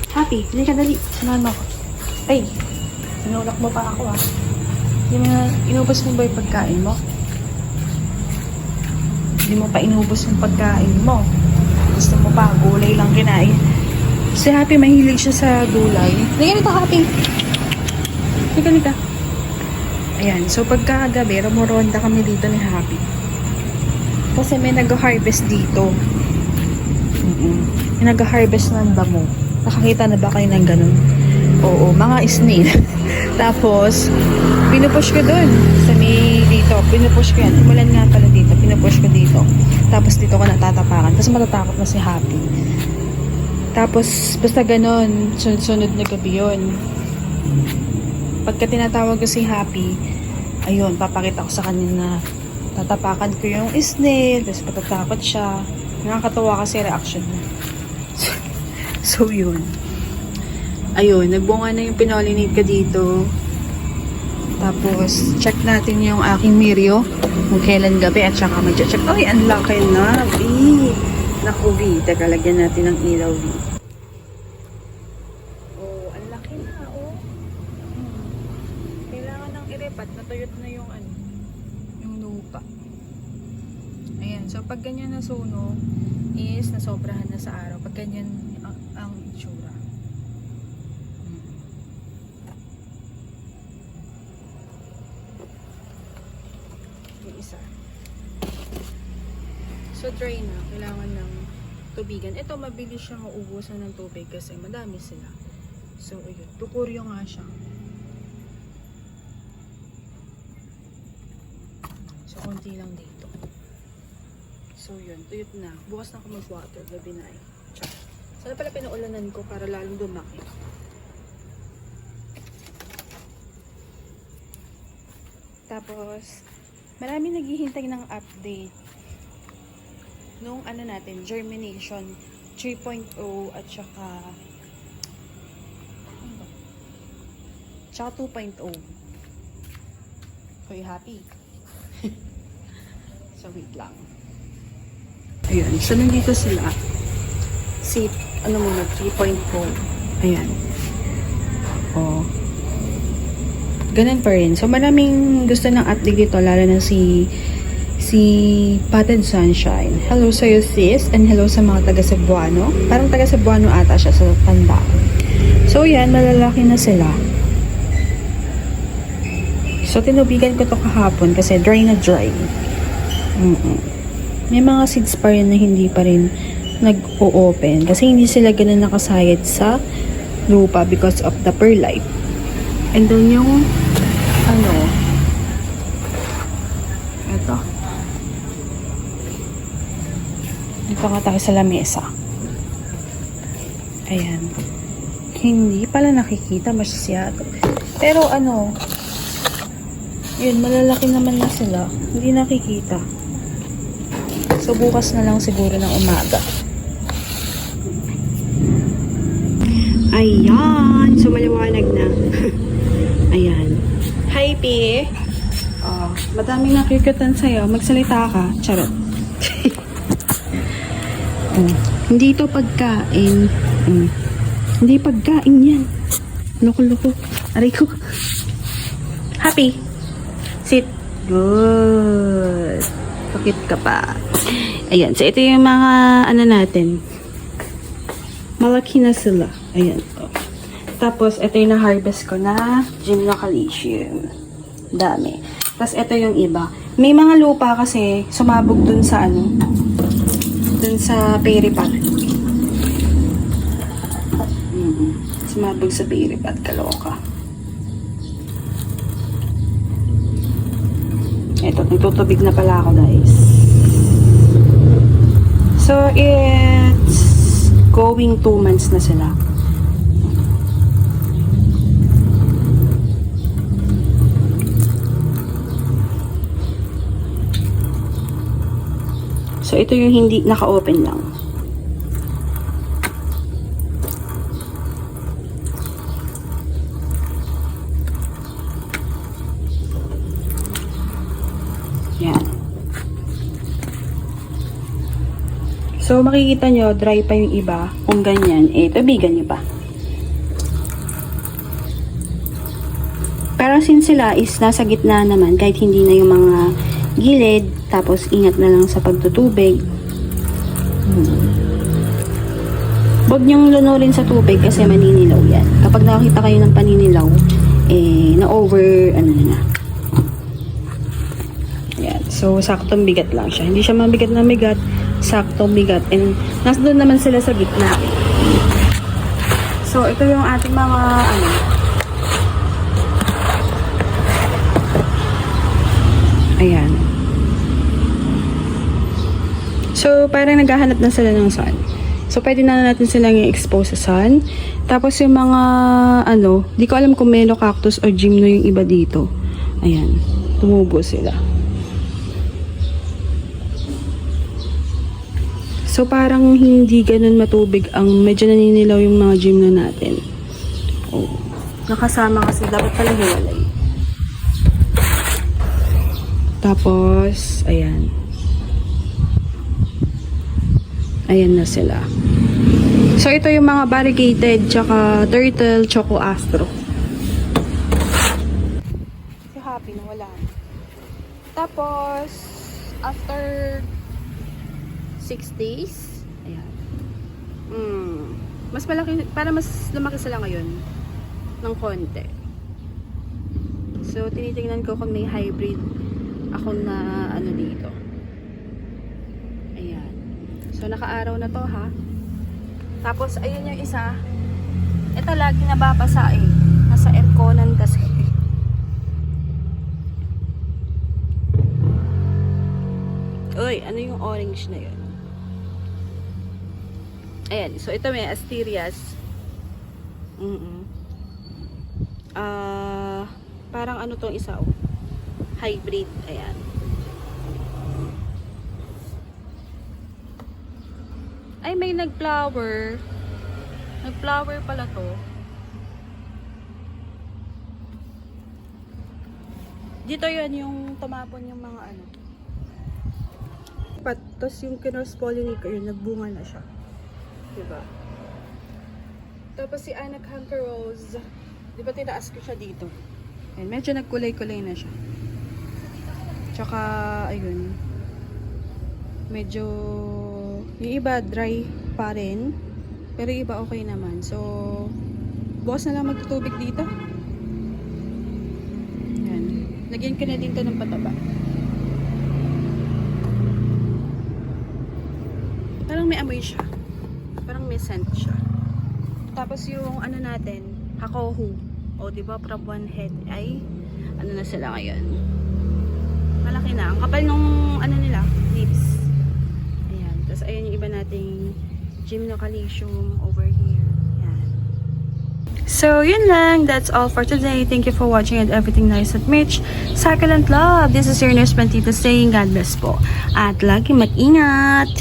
Happy, hindi ka dali. Samahan mo ako. Ay, sinulak mo pa ako ah. Inubos mo ba yung pagkain mo? Hindi mo pa inubos yung pagkain mo. Gusto mo pa, gulay lang kinain. Si Happy, mahilig siya sa gulay. Hindi ganito, Happy. Hindi ganito. Ayan, so pagkagabi, rumuronda kami dito ni Happy. Kasi may nag-harvest dito. May nag-harvest ng damo. Nakakita na ba kayo ng ganun? Oo, mga snail. Tapos, pinupush ko dun. Sa may dito, pinupush ko yan. Umulan nga pala dito, pinupush ko dito. Tapos dito ko natatapakan. Tapos matatakot na si Happy. Tapos, basta ganun, sunod-sunod na gabi yun. Pagka tinatawag ko si Happy, ayun, papakita ko sa kanya na tatapakan ko yung snail, tapos patatakot siya. Nakakatawa kasi reaction niya. So, yun. Ayun, nagbunga na yung pinollinate ka dito. Tapos, check natin yung aking Mirio. Kung kailan gabi at saka mag-check. Ay, ang laki na, B. Naku, B. Teka, lagyan natin ng ilaw, B. Oh, ang laki na, oh. Kailangan ng iripat. Natuyot na yung ano, yung lupa. Ayan, so pag ganyan na sunog, is nasobrahan na sa araw. Pag ganyan ang itsura. Yung isa. So dry na. Kailangan ng tubigan. Ito, mabilis siyang uubusan ng tubig kasi madami sila. So, ayun. Tukuryo nga siya. So, konti lang dito. So, yun. Tuyot na. Bukas na ako mag-water. Gabi na eh. Sana pala pinaulanan ko para lalong dumaki. Tapos, marami naghihintay ng update nung ano natin, germination 3.0 at saka 2.0. So, you happy? So, wait lang. Ayan. So, nandito sila. Seat, ano muna, 3.4. Ayan. Oh. Ganun pa rin. So, maraming gusto ng update dito, lalo na si Patted Sunshine. Hello sa'yo, sis. And hello sa mga taga Cebuano. Parang taga Cebuano ata siya sa tanda. So, yan. Malalaki na sila. So, tinubigan ko to kahapon kasi dry na dry. May mga seeds pa rin na hindi pa rin nag-o-open kasi hindi sila ganun nakasayad sa lupa because of the perlite. And then yung ano, ito. Dito nga tayo sa lamesa. Ayan. Hindi pala nakikita masyado. Pero ano, yun, malalaki naman na sila. Hindi nakikita. So, bukas na lang siguro ng umaga. Ayan. So, maliwanag na. Ayan. Hi, P. Madaming nakikutan sa'yo. Magsalita ka. Charot. Hindi ito pagkain. Hindi pagkain yan. Loko-loko. Aray ko. Happy. Sit. Good. Pakit ka pa. Ayan. So, ito yung mga ano natin. Malaki na sila. Ayan. Tapos, ito yung na-harvest ko na Gymnocalcium. Dami. Tapos, ito yung iba. May mga lupa kasi sumabog dun sa ano, dun sa peripat. Sumabog sa peripat. Kaloka. Ito, nagtutubig na pala ako, guys. So, it's going 2 months na sila. So, ito yung hindi naka-open lang. Yan. So, makikita nyo, dry pa yung iba. Kung ganyan, tubigan nyo pa. since sila is nasa gitna naman, kahit hindi na yung mga gilid, tapos ingat na lang sa pagtutubig. Huwag niyong lunurin sa tubig kasi maninilaw yan. Kapag nakakita kayo ng paninilaw, na-over, na. Yan. So, saktong bigat lang siya. Hindi siya mabigat na bigat, saktong bigat. And, nasa doon naman sila sa gitna. So, ito yung ating mga, ayan. So, parang naghahanap na sila ng sun. So, pwede na natin silang i-expose sa sun. Tapos, yung mga, di ko alam kung melo cactus o gymno yung iba dito. Ayan. Tumubo sila. So, parang hindi ganun matubig ang medyo naninilaw yung mga gymno natin. Oh. Nakasama kasi dapat pala hiwalay. Tapos, ayan. Ayan na sila. So, ito yung mga variegated, tsaka turtle, choco astro. Si Happy na wala. Tapos, after 6 days, ayan. Mas malaki, para mas lumaki sila ngayon ng konti. So, tinitingnan ko kung may hybrid ako na dito. Ayan. So, naka-araw na to, ha? Tapos, ayun yung isa. Ito, lagi nababasa, eh. Nasa airconan kasi. Uy, ano yung orange na yun? Ayan. So, ito may asterias. Parang ano tong isa, oh. Hybrid. Ayan. Ay, may nag-flower. Nag-flower pala to. Dito yan yung tumapon yung mga Tapos yung kinos-pollinate ko yun, nagbunga na siya. Diba? Tapos si Anak Hunter Rose, diba tinaas ko siya dito? Ayan, medyo nagkulay-kulay na siya. Tsaka, ayun. Medyo yung iba dry pa rin, pero yung iba okay naman. So, bukas na lang magtutubig dito. Yan. Lagyan ko na din to ng pataba. Parang may amoy siya. Parang may scent siya. Tapos yung natin, hakohu. O, diba, from one head ay, na sila ngayon. Malaki na. Ang kapal nung, nila, leaves. Tapos, ayan yung iba nating Gymnocalcium over here. Yan. So, yun lang. That's all for today. Thank you for watching and everything nice at Mitch. Succulent Love. This is your nurse Pantita saying God bless po. At lagi mag-ingat.